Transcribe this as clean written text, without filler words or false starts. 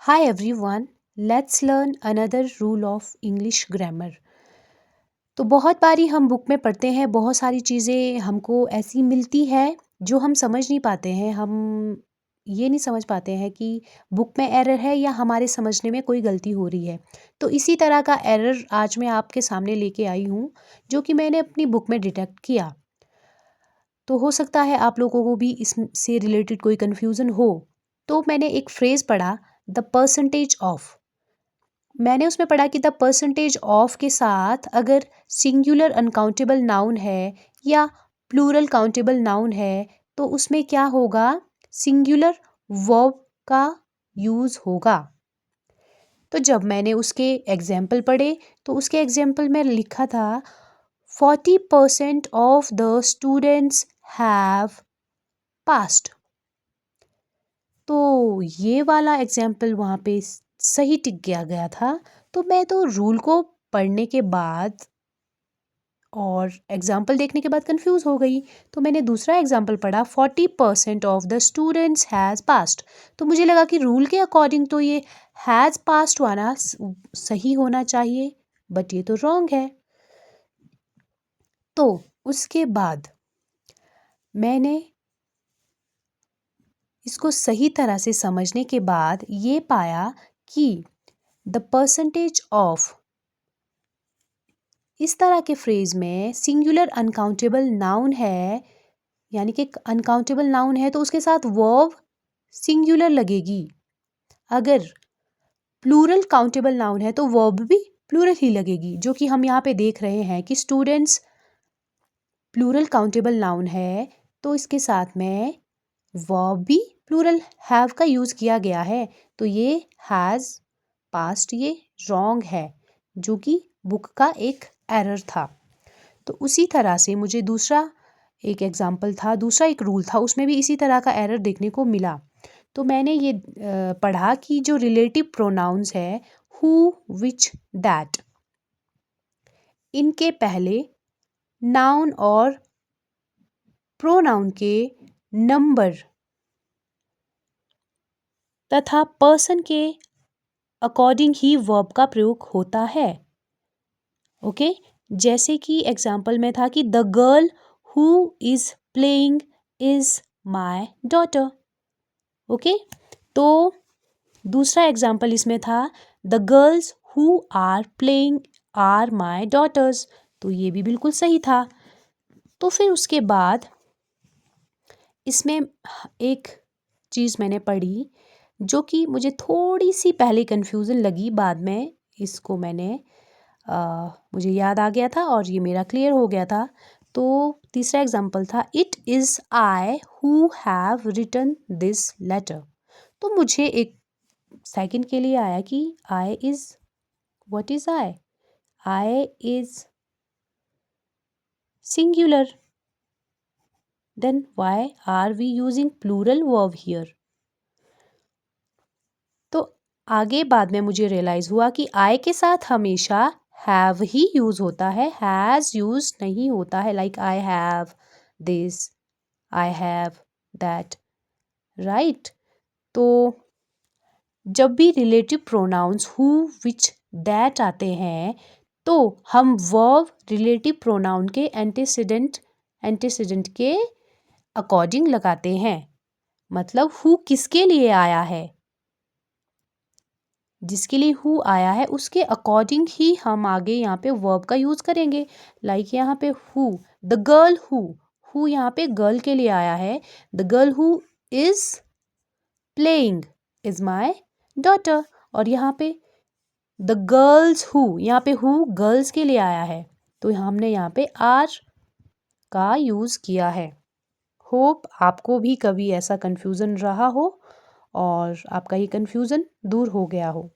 Hi everyone, let's learn another rule of English grammar। तो बहुत बारी हम बुक में पढ़ते हैं, बहुत सारी चीज़ें हमको ऐसी मिलती है जो हम समझ नहीं पाते हैं। हम ये नहीं समझ पाते हैं कि बुक में एरर है या हमारे समझने में कोई गलती हो रही है। तो इसी तरह का एरर आज मैं आपके सामने लेके आई हूँ, जो कि मैंने अपनी बुक में डिटेक्ट किया। तो हो सकता है आप लोगों को भी इससे रिलेटेड कोई कन्फ्यूज़न हो। तो मैंने एक फ्रेज़ पढ़ा, द परसेंटेज ऑफ। मैंने उसमें पढ़ा कि द परसेंटेज ऑफ के साथ अगर सिंगुलर अनकाउंटेबल नाउन है या प्लूरल काउंटेबल नाउन है तो उसमें क्या होगा, सिंगुलर वर्ब का यूज़ होगा। तो जब मैंने उसके एग्जाम्पल पढ़े तो उसके एग्जाम्पल में लिखा था 40% of the students have passed. तो ये वाला एग्जाम्पल वहाँ पे सही टिक किया गया था। तो मैं तो रूल को पढ़ने के बाद और एग्जाम्पल देखने के बाद कंफ्यूज हो गई। तो मैंने दूसरा एग्जाम्पल पढ़ा, 40% of the students has passed. तो मुझे लगा कि रूल के अकॉर्डिंग तो ये हैज़ पास्ड वाला सही होना चाहिए, बट ये तो रॉन्ग है। तो उसके बाद मैंने इसको सही तरह से समझने के बाद ये पाया कि द परसेंटेज ऑफ इस तरह के फ्रेज में सिंगुलर अनकाउंटेबल नाउन है, यानी कि अनकाउंटेबल नाउन है तो उसके साथ वर्ब सिंगुलर लगेगी। अगर प्लूरल काउंटेबल नाउन है तो वर्ब भी प्लूरल ही लगेगी, जो कि हम यहाँ पे देख रहे हैं कि स्टूडेंट्स प्लूरल काउंटेबल नाउन है तो इसके साथ में वर्ब भी प्लूरल हैव का यूज़ किया गया है। तो ये हैज़ पास्ट ये रॉन्ग है, जो कि बुक का एक एरर था। तो उसी तरह से मुझे दूसरा एक एग्जाम्पल था, दूसरा एक रूल था, उसमें भी इसी तरह का एरर देखने को मिला। तो मैंने ये पढ़ा कि जो रिलेटिव प्रोनाउंस है हु, विच, दैट, इनके पहले नाउन और प्रोनाउन के नंबर तथा पर्सन के अकॉर्डिंग ही वर्ब का प्रयोग होता है। ओके, जैसे कि एग्जाम्पल में था कि the girl who is playing is my daughter. Okay, तो दूसरा एग्जाम्पल इसमें था the girls who are playing are my daughters. तो ये भी बिल्कुल सही था। तो फिर उसके बाद इसमें एक चीज़ मैंने पढ़ी जो कि मुझे थोड़ी सी पहले कन्फ्यूज़न लगी, बाद में इसको मैंने मुझे याद आ गया था और ये मेरा क्लियर हो गया था। तो तीसरा एग्जाम्पल था it is I who have written this letter. तो मुझे एक सेकंड के लिए आया कि I is, what is I? I is singular, then why are we using plural verb here? तो आगे बाद में मुझे रियलाइज़ हुआ कि आई के साथ हमेशा हैव ही यूज़ होता है, हैज़ यूज़ नहीं होता है। Like I have this, I have that, right. तो जब भी relative pronouns who, which, that आते हैं तो हम वर्ब रिलेटिव प्रोनाउन के एंटीसीडेंट के अकॉर्डिंग लगाते हैं। मतलब हु किसके लिए आया है, जिसके लिए हु आया है उसके अकॉर्डिंग ही हम आगे यहाँ पे वर्ब का यूज़ करेंगे। लाइक यहाँ पे हु, द गर्ल हु यहाँ पे गर्ल के लिए आया है। The girl who is playing is my daughter. और यहाँ पे द गर्ल्स हु, यहाँ पे हु गर्ल्स के लिए आया है तो हमने यहाँ पे आर का यूज़ किया है। होप आपको भी कभी ऐसा कन्फ्यूज़न रहा हो और आपका ये कन्फ्यूज़न दूर हो गया हो।